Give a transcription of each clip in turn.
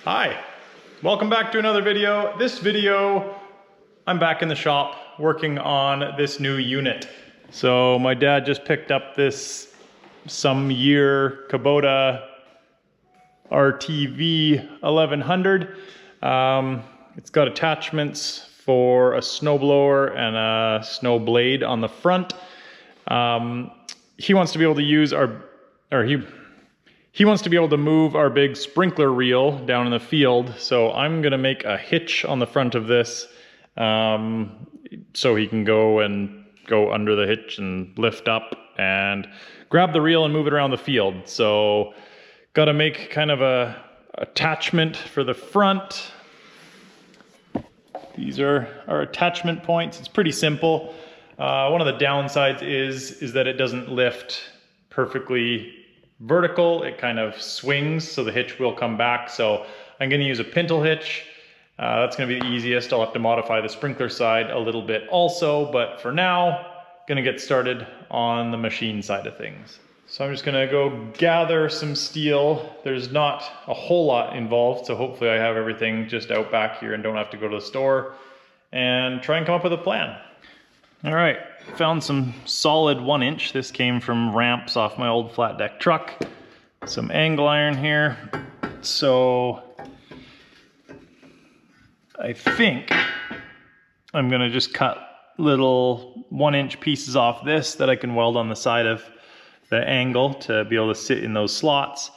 Hi, welcome back to another video. This video, I'm back in the shop working on this new unit. So my dad just picked up this some year Kubota RTV 1100. It's got attachments for a snowblower and a snow blade on the front. He wants to be able to use he wants to be able to move our big sprinkler reel down in the field, so I'm gonna make a hitch on the front of this so he can go under the hitch and lift up and grab the reel and move it around the field. So gotta make kind of a attachment for the front. These are our attachment points. It's pretty simple. One of the downsides is that it doesn't lift perfectly vertical. It kind of swings, so the hitch will come back. So I'm going to use a pintle hitch. That's going to be the easiest. I'll have to modify the sprinkler side a little bit also, but for now, going to get started on the machine side of things. So I'm just going to go gather some steel. There's not a whole lot involved, so hopefully I have everything just out back here and don't have to go to the store, and try and come up with a plan. All right, found some solid 1-inch. This came from ramps off my old flat deck truck. Some angle iron here. So I think I'm gonna just cut little 1-inch pieces off this that I can weld on the side of the angle to be able to sit in those slots,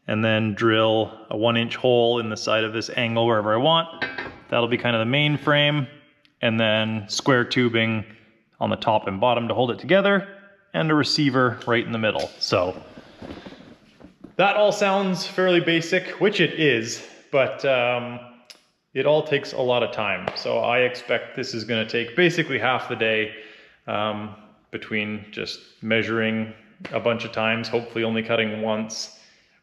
and then drill a 1-inch hole in the side of this angle wherever I want. That'll be kind of the main frame, and then square tubing on the top and bottom to hold it together, and a receiver right in the middle. So that all sounds fairly basic, which it is, but it all takes a lot of time. So I expect this is gonna take basically half the day between just measuring a bunch of times, hopefully only cutting once,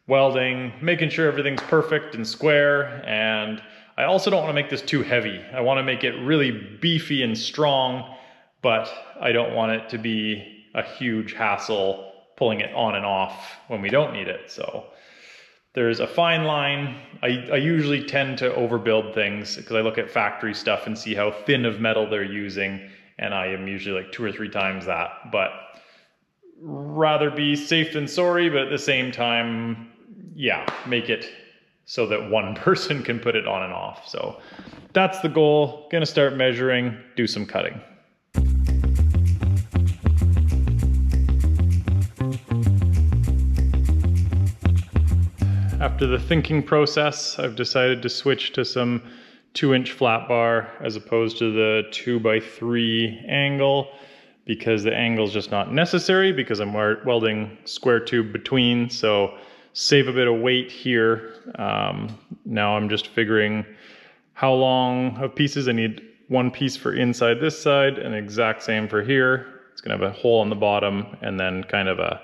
welding, making sure everything's perfect and square. And I also don't wanna make this too heavy. I wanna make it really beefy and strong, but I don't want it to be a huge hassle pulling it on and off when we don't need it. So there's a fine line. I usually tend to overbuild things because I look at factory stuff and see how thin of metal they're using, and I am usually like 2 or 3 times that. But rather be safe than sorry, but at the same time, yeah, make it so that one person can put it on and off. So that's the goal. Gonna start measuring, do some cutting. After the thinking process, I've decided to switch to some 2-inch flat bar as opposed to the 2x3 angle, because the angle is just not necessary because I'm welding square tube between, so save a bit of weight here. Now I'm just figuring how long of pieces. I need 1 piece for inside this side and the exact same for here. It's gonna have a hole on the bottom and then kind of a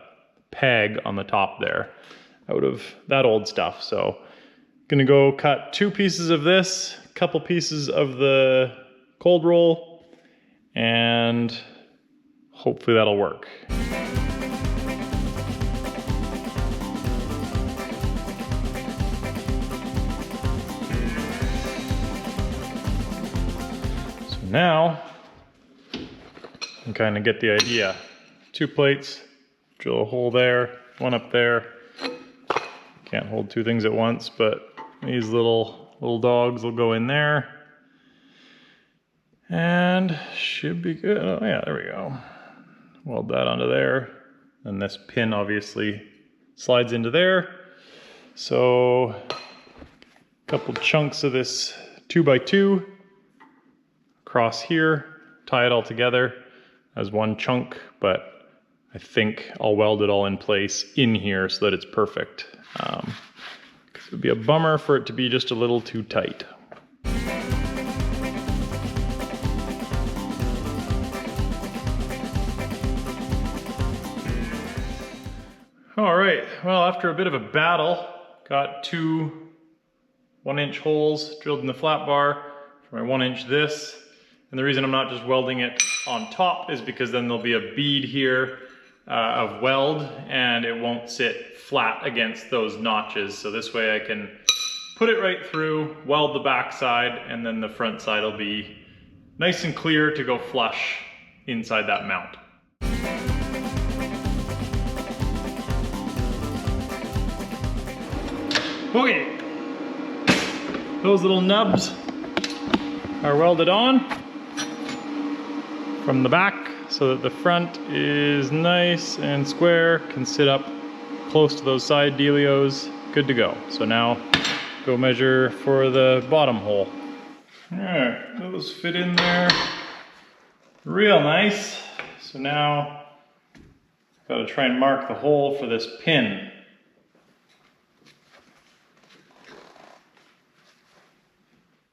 peg on the top there out of that old stuff. So gonna go cut 2 pieces of this, a couple pieces of the cold roll, and hopefully that'll work. So now you can kind of get the idea. 2 plates, drill a hole there, 1 up there. Can't hold 2 things at once, but these little dogs will go in there. And should be good. Oh yeah, there we go. Weld that onto there. And this pin obviously slides into there. So a couple chunks of this 2x2 across here, tie it all together as 1 chunk, but I think I'll weld it all in place in here so that it's perfect. It would be a bummer for it to be just a little too tight. All right, well, after a bit of a battle, got 2 1-inch holes drilled in the flat bar for my 1-inch this. And the reason I'm not just welding it on top is because then there'll be a bead here of weld and it won't sit flat against those notches. So this way I can put it right through, weld the back side, and then the front side will be nice and clear to go flush inside that mount. Okay, those little nubs are welded on from the back so that the front is nice and square, can sit up close to those side dealios, good to go. So now go measure for the bottom hole. Alright, those fit in there real nice. So now I've got to try and mark the hole for this pin.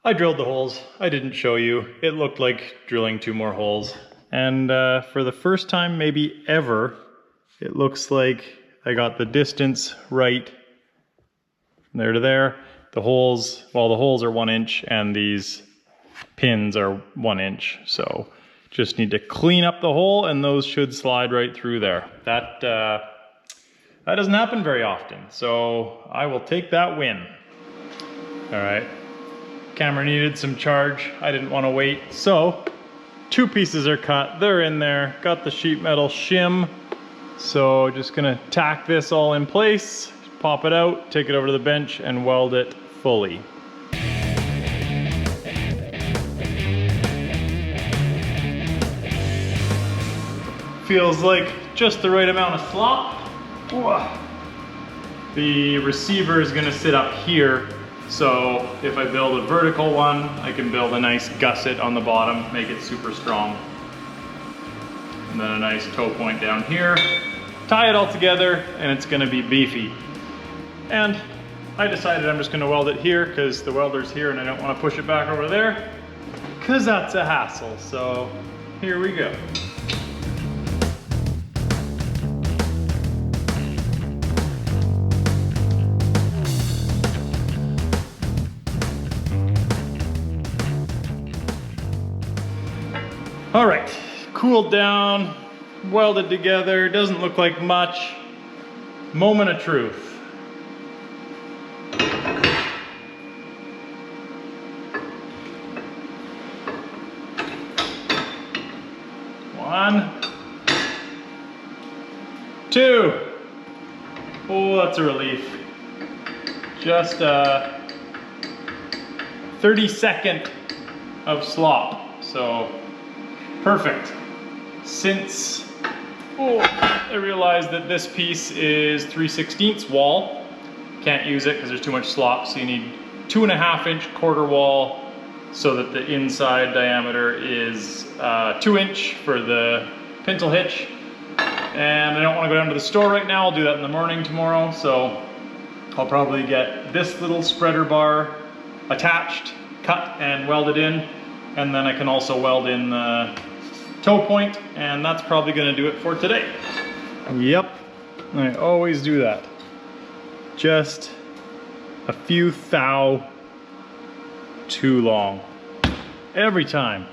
I drilled the holes. I didn't show you. It looked like drilling 2 more holes. And for the first time maybe ever, it looks like I got the distance right from there to there. The holes, well, the holes are 1 inch and these pins are 1 inch. So just need to clean up the hole and those should slide right through there. That doesn't happen very often. So I will take that win. All right. Camera needed some charge. I didn't want to wait. So 2 pieces are cut. They're in there. Got the sheet metal shim. So just gonna tack this all in place, pop it out, take it over to the bench and weld it fully. Feels like just the right amount of slop. The receiver is gonna sit up here. So if I build a vertical one, I can build a nice gusset on the bottom, make it super strong. And then a nice toe point down here. Tie it all together and it's gonna be beefy. And I decided I'm just gonna weld it here because the welder's here and I don't wanna push it back over there because that's a hassle. So here we go. All right, cooled down, welded together, doesn't look like much. Moment of truth. One, 2. Oh, that's a relief. Just a 30-second of slop, so perfect. Since I realized that this piece is 3/16 wall, can't use it because there's too much slop, so you need 2.5 inch quarter wall so that the inside diameter is 2 inch for the pintle hitch. And I don't want to go down to the store right now. I'll do that in the morning tomorrow, so I'll probably get this little spreader bar attached, cut and welded in, and then I can also weld in the toe point, and that's probably going to do it for today. Yep, I always do that. Just a few thou too long every time.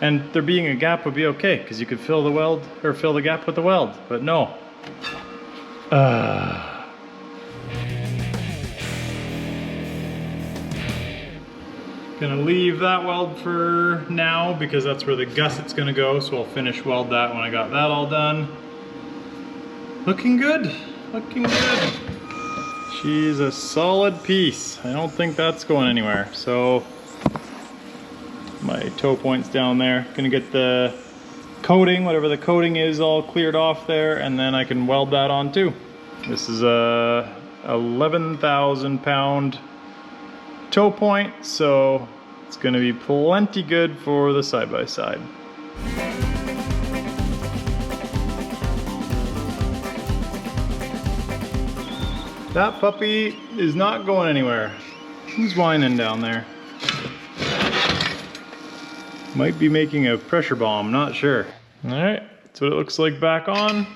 And there being a gap would be okay because you could fill the weld or fill the gap with the weld, but no. Gonna leave that weld for now because that's where the gusset's gonna go, so I'll finish weld that when I got that all done. Looking good, looking good. She's a solid piece. I don't think that's going anywhere. So my toe point's down there. Gonna get the coating, whatever the coating is, all cleared off there, and then I can weld that on too. This is a 11,000 pound toe point, so it's going to be plenty good for the side-by-side. That puppy is not going anywhere. Who's whining down there? Might be making a pressure bomb, not sure. All right, that's what it looks like back on.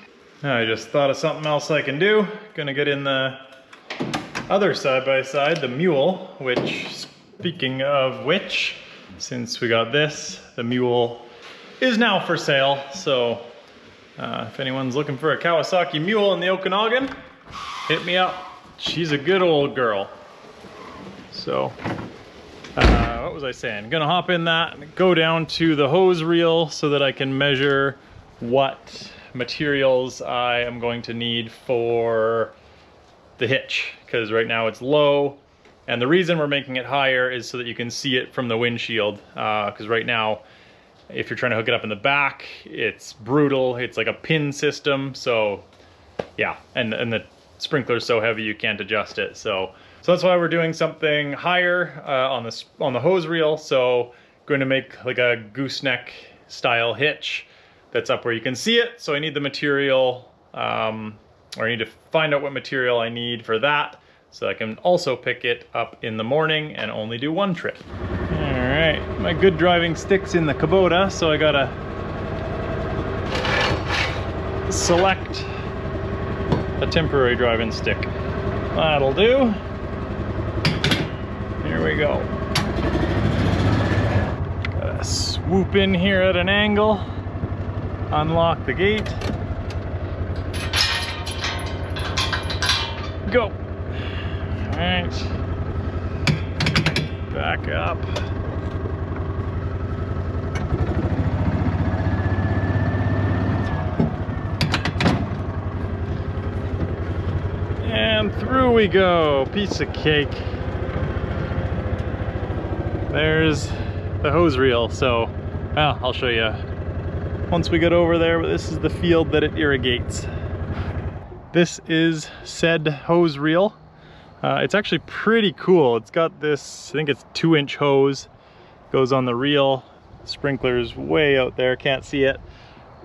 I just thought of something else I can do. Gonna get in the other side-by-side, the mule, which, speaking of which, since we got this, the mule is now for sale. So if anyone's looking for a Kawasaki mule in the Okanagan, hit me up. She's a good old girl. So, what was I saying? I'm gonna hop in that, go down to the hose reel so that I can measure what materials I am going to need for the hitch, because right now it's low, and the reason we're making it higher is so that you can see it from the windshield, because right now if you're trying to hook it up in the back, it's brutal. It's like a pin system, so yeah, and the sprinkler's so heavy you can't adjust it. So that's why we're doing something higher on the hose reel. So going to make like a gooseneck style hitch that's up where you can see it. So I need the material, or I need to find out what material I need for that, so I can also pick it up in the morning and only do one trip. All right, my good driving stick's in the Kubota, so I gotta select a temporary driving stick. That'll do. Here we go. Gotta swoop in here at an angle, unlock the gate, go. All right, back up. And through we go, piece of cake. There's the hose reel. So, well, I'll show you once we get over there, but this is the field that it irrigates. This is said hose reel. It's actually pretty cool. It's got this, I think it's 2-inch hose, goes on the reel. Sprinkler's way out there, can't see it,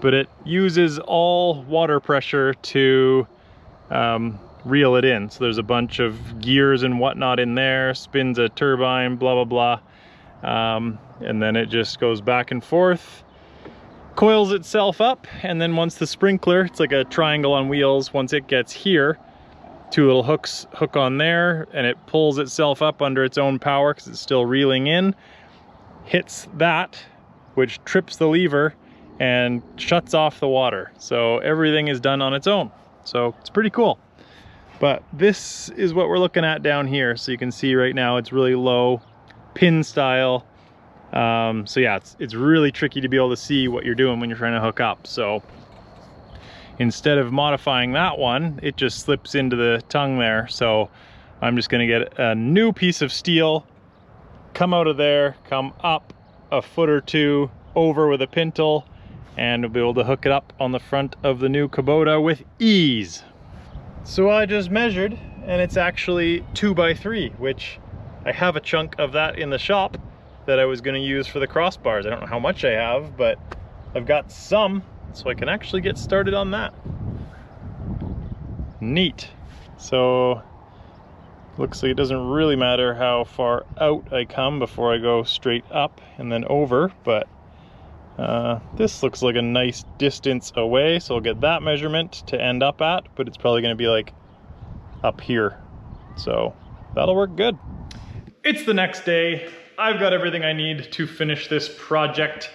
but it uses all water pressure to reel it in. So there's a bunch of gears and whatnot in there, spins a turbine, blah, blah, blah. And then it just goes back and forth, coils itself up, and then once the sprinkler, it's like a triangle on wheels, once it gets here, 2 little hooks hook on there, and it pulls itself up under its own power because it's still reeling in, hits that, which trips the lever and shuts off the water. So everything is done on its own. So it's pretty cool. But this is what we're looking at down here. So you can see right now it's really low, pin style. So yeah, it's really tricky to be able to see what you're doing when you're trying to hook up. So instead of modifying that one, it just slips into the tongue there. So I'm just gonna get a new piece of steel, come out of there, come up a foot or 2 over with a pintle, and we'll be able to hook it up on the front of the new Kubota with ease. So I just measured, and it's actually 2x3, which I have a chunk of that in the shop that I was gonna use for the crossbars. I don't know how much I have, but I've got some, so I can actually get started on that. Neat. So looks like it doesn't really matter how far out I come before I go straight up and then over, but this looks like a nice distance away, so I'll get that measurement to end up at, but it's probably gonna be like up here. So that'll work good. It's the next day. I've got everything I need to finish this project.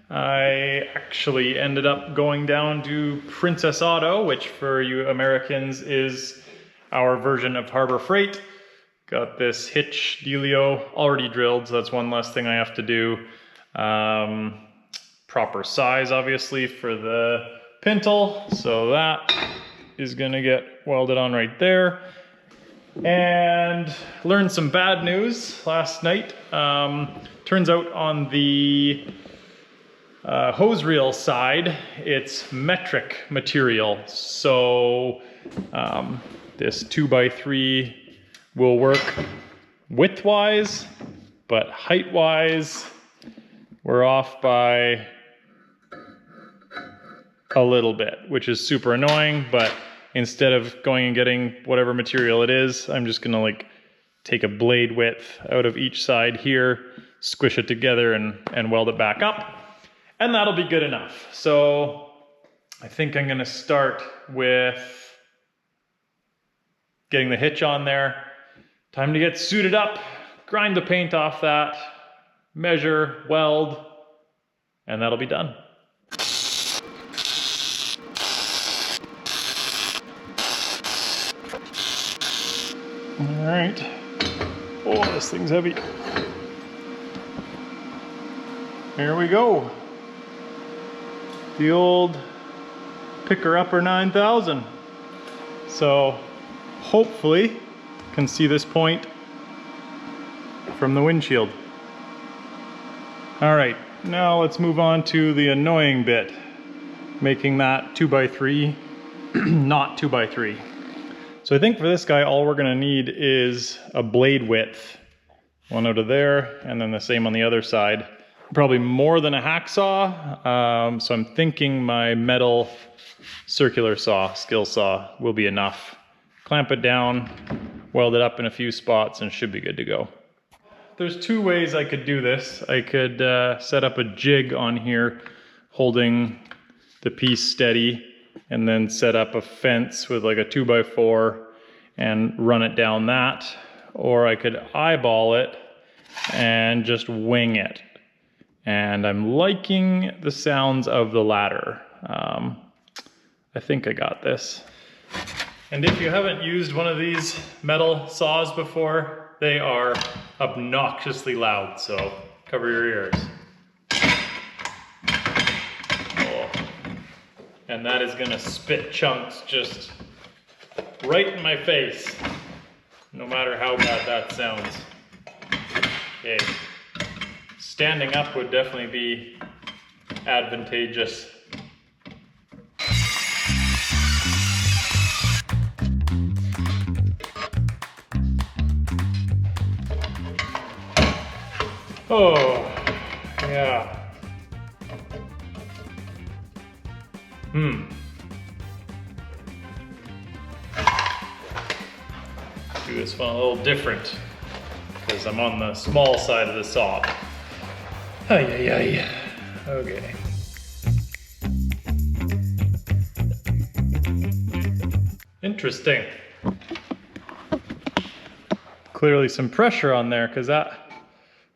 I actually ended up going down to Princess Auto, which for you Americans is our version of Harbor Freight. Got this hitch dealio already drilled, so that's one less thing I have to do. Proper size, obviously, for the pintle, so that is gonna get welded on right there. And learned some bad news last night. Turns out on the hose reel side, it's metric material. So this 2x3 will work width-wise, but height-wise, we're off by a little bit, which is super annoying, but instead of going and getting whatever material it is, I'm just gonna like take a blade width out of each side here, squish it together and weld it back up, and that'll be good enough. So I think I'm gonna start with getting the hitch on there. Time to get suited up, grind the paint off that, measure, weld, and that'll be done. All right, Oh, this thing's heavy. Here we go. The old Picker Upper 9000. So hopefully can see this point from the windshield. All right, now let's move on to the annoying bit, making that 2x3 not 2x3. So I think for this guy all we're gonna need is a blade width, one out of there and then the same on the other side. Probably more than a hacksaw, so I'm thinking my metal circular saw, skill saw, will be enough. Clamp it down, weld it up in a few spots, and should be good to go. There's two ways I could do this. I could set up a jig on here holding the piece steady, and then set up a fence with like a 2x4 and run it down that. Or I could eyeball it and just wing it. And I'm liking the sounds of the latter. I think I got this. And if you haven't used one of these metal saws before, they are obnoxiously loud, so cover your ears. Oh. And that is gonna spit chunks just right in my face, no matter how bad that sounds. Okay. Standing up would definitely be advantageous. Oh, yeah. Do this one a little different, because I'm on the small side of the saw. Ay, ay, ay. Okay. Interesting. Clearly some pressure on there, because that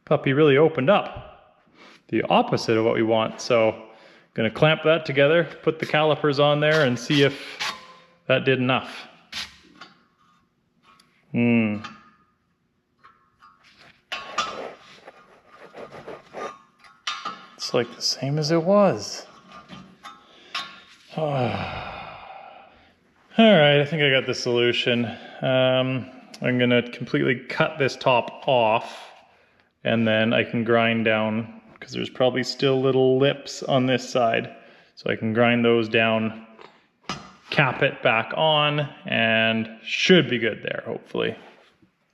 puppy really opened up. The opposite of what we want. So I'm gonna clamp that together, put the calipers on there, and see if that did enough. It's like the same as it was. All right, I think I got the solution. I'm gonna completely cut this top off, and then I can grind down, because there's probably still little lips on this side. So I can grind those down, cap it back on, and should be good there, hopefully.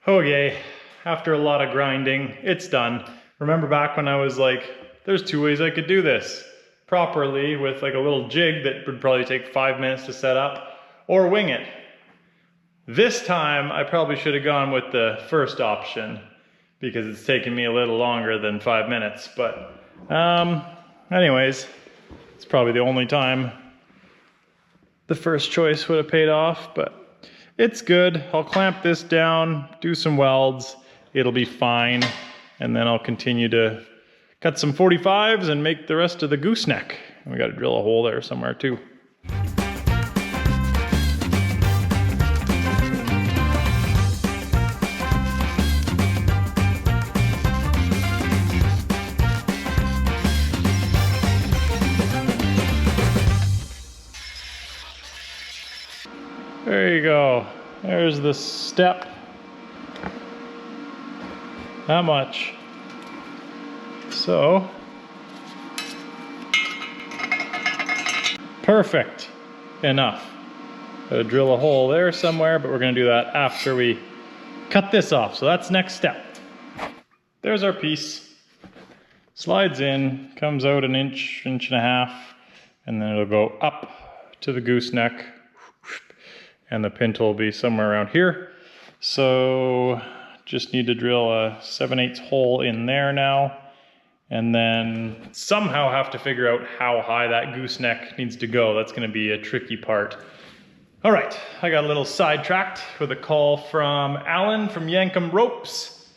Okay, after a lot of grinding, it's done. Remember back when I was like, there's two ways I could do this properly, with like a little jig that would probably take 5 minutes to set up, or wing it. This time, I probably should have gone with the first option, because it's taken me a little longer than 5 minutes. But anyways, it's probably the only time the first choice would have paid off, but it's good. I'll clamp this down, do some welds, it'll be fine, and then I'll continue to cut some 45s and make the rest of the gooseneck. We got to drill a hole there somewhere too. There you go. There's the step. That much. So, perfect. Enough. Gotta drill a hole there somewhere, but we're gonna do that after we cut this off. So that's next step. There's our piece. Slides in, comes out an inch, inch and a half, and then it'll go up to the gooseneck. And the pintle will be somewhere around here. So just need to drill a 7/8 hole in there now, and then somehow have to figure out how high that gooseneck needs to go. That's gonna be a tricky part. All right, I got a little sidetracked with a call from Alan from Yankum Ropes.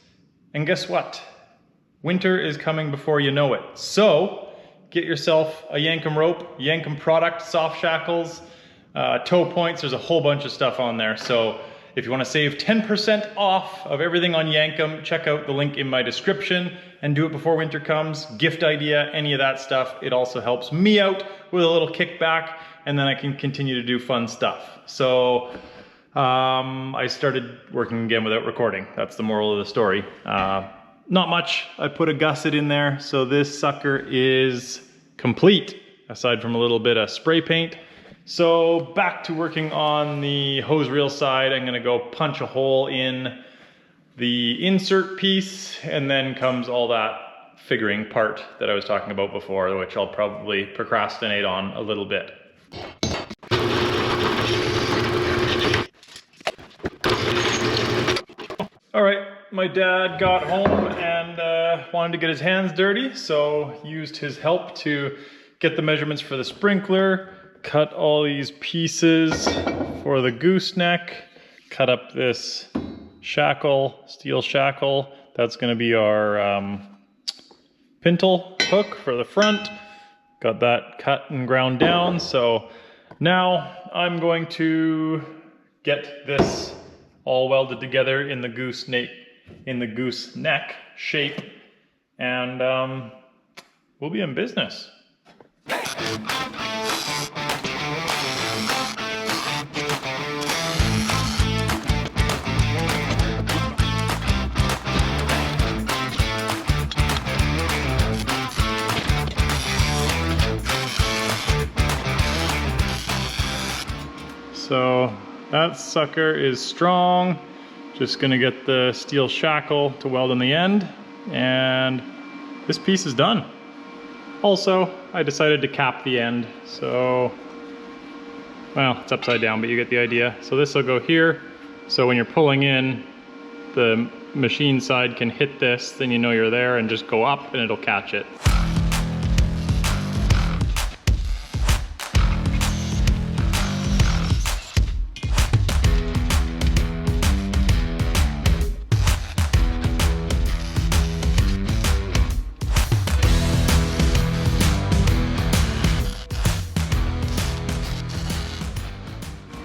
And guess what? Winter is coming before you know it. So get yourself a Yankum rope, Yankum product, soft shackles, tow points. There's a whole bunch of stuff on there. So if you want to save 10% off of everything on Yankum, check out the link in my description and do it before winter comes. Gift idea, any of that stuff. It also helps me out with a little kickback, and then I can continue to do fun stuff. So I started working again without recording. That's the moral of the story. Not much. I put a gusset in there, so this sucker is complete, aside from a little bit of spray paint. So back to working on the hose reel side. I'm gonna go punch a hole in the insert piece, and then comes all that figuring part that I was talking about before, which I'll probably procrastinate on a little bit. All right, my dad got home and wanted to get his hands dirty, so used his help to get the measurements for the sprinkler, cut all these pieces for the gooseneck, cut up this shackle, steel shackle. That's gonna be our pintle hook for the front. Got that cut and ground down, so now I'm going to get this all welded together in the gooseneck shape, and we'll be in business. So that sucker is strong. Just gonna get the steel shackle to weld on the end, and this piece is done. Also, I decided to cap the end, so, well, it's upside down, but you get the idea. So this will go here, so when you're pulling in, the machine side can hit this, then you know you're there, and just go up and it'll catch it.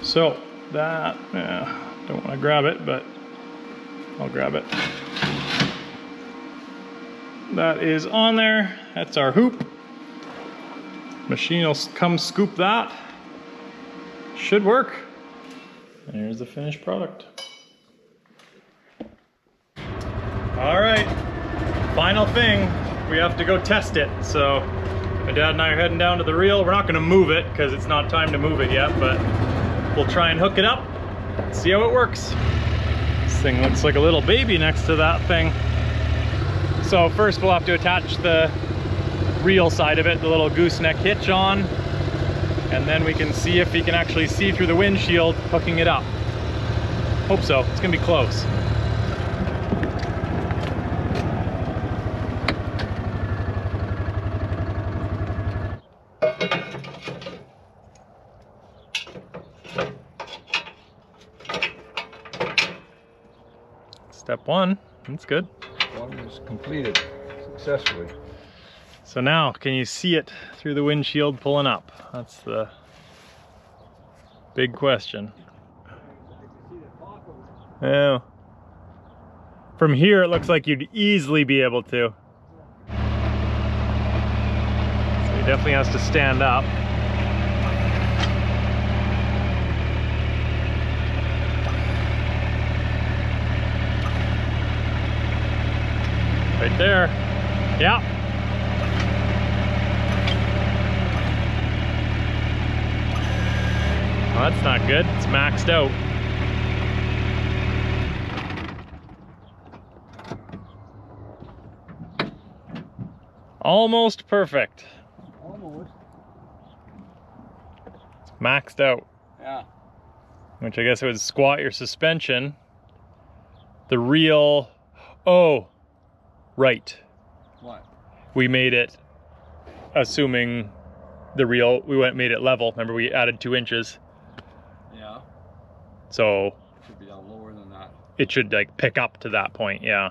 So that, don't want to grab it, but I'll grab it. That is on there. That's our hoop. Machine will come scoop that. Should work. And here's the finished product. All right, final thing. We have to go test it. So my dad and I are heading down to the reel. We're not going to move it because it's not time to move it yet, but we'll try and hook it up, see how it works. This thing looks like a little baby next to that thing. So first we'll have to attach the reel side of it, the little gooseneck hitch on, and then we can see if he can actually see through the windshield hooking it up. Hope so, it's gonna be close. Step one, that's good. One was completed successfully. So now, can you see it through the windshield pulling up? That's the big question. Yeah. From here, it looks like you'd easily be able to. So he definitely has to stand up. Right there. Yeah. Well, that's not good. It's maxed out. Almost perfect. Almost. It's maxed out. Yeah. Which I guess it would squat your suspension. The reel. Oh. Right. What? We made it, assuming the reel, made it level. Remember, we added 2 inches. Yeah. So It should be down lower than that. it should like pick up to that point, yeah.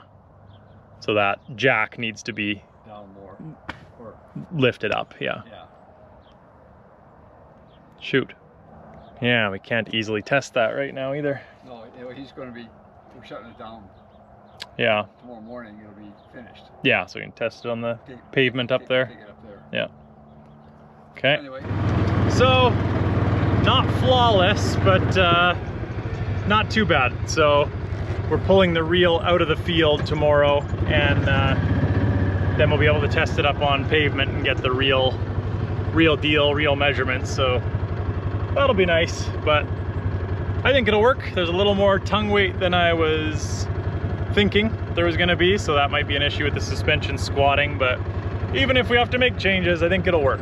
So that jack needs to be Down more. Or, lifted up, yeah. yeah. Shoot. Yeah, we can't easily test that right now either. No, So he's going to be, we're shutting it down Yeah. tomorrow morning. It'll be finished. Yeah, so we can test it on the pavement up there. Take it up there. Yeah. Okay. Anyway. So, not flawless, but not too bad. So, we're pulling the reel out of the field tomorrow, and then we'll be able to test it up on pavement and get the real deal, real measurements. So, that'll be nice, but I think it'll work. There's a little more tongue weight than I was thinking there was gonna be, so that might be an issue with the suspension squatting, but even if we have to make changes, I think it'll work.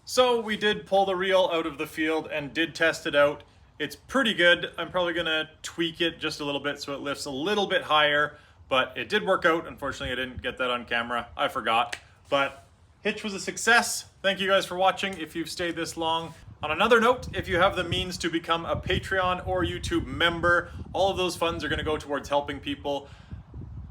So we did pull the reel out of the field and did test it out. It's pretty good. I'm probably gonna tweak it just a little bit so it lifts a little bit higher, but it did work out. Unfortunately, I didn't get that on camera. I forgot, but Hitch was a success. Thank you guys for watching if you've stayed this long. On another note, if you have the means to become a Patreon or YouTube member, all of those funds are gonna go towards helping people.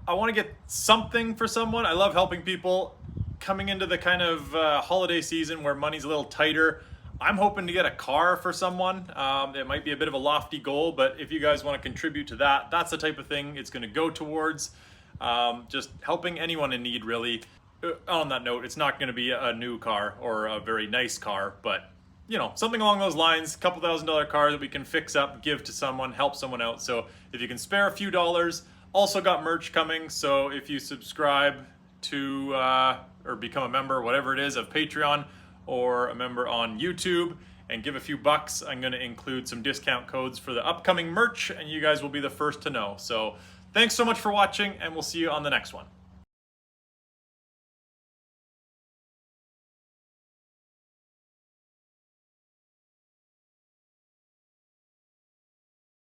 I wanna get something for someone. I love helping people. Coming into the kind of holiday season where money's a little tighter, I'm hoping to get a car for someone. It might be a bit of a lofty goal, but if you guys want to contribute to that, that's the type of thing it's going to go towards. Just helping anyone in need, really. On that note, it's not going to be a new car or a very nice car, but you know, something along those lines, a couple $1,000 car that we can fix up, give to someone, help someone out. So if you can spare a few dollars, also got merch coming. So if you subscribe to or become a member, whatever it is, of Patreon or a member on YouTube and give a few bucks, I'm going to include some discount codes for the upcoming merch, and you guys will be the first to know. So thanks so much for watching, and we'll see you on the next one.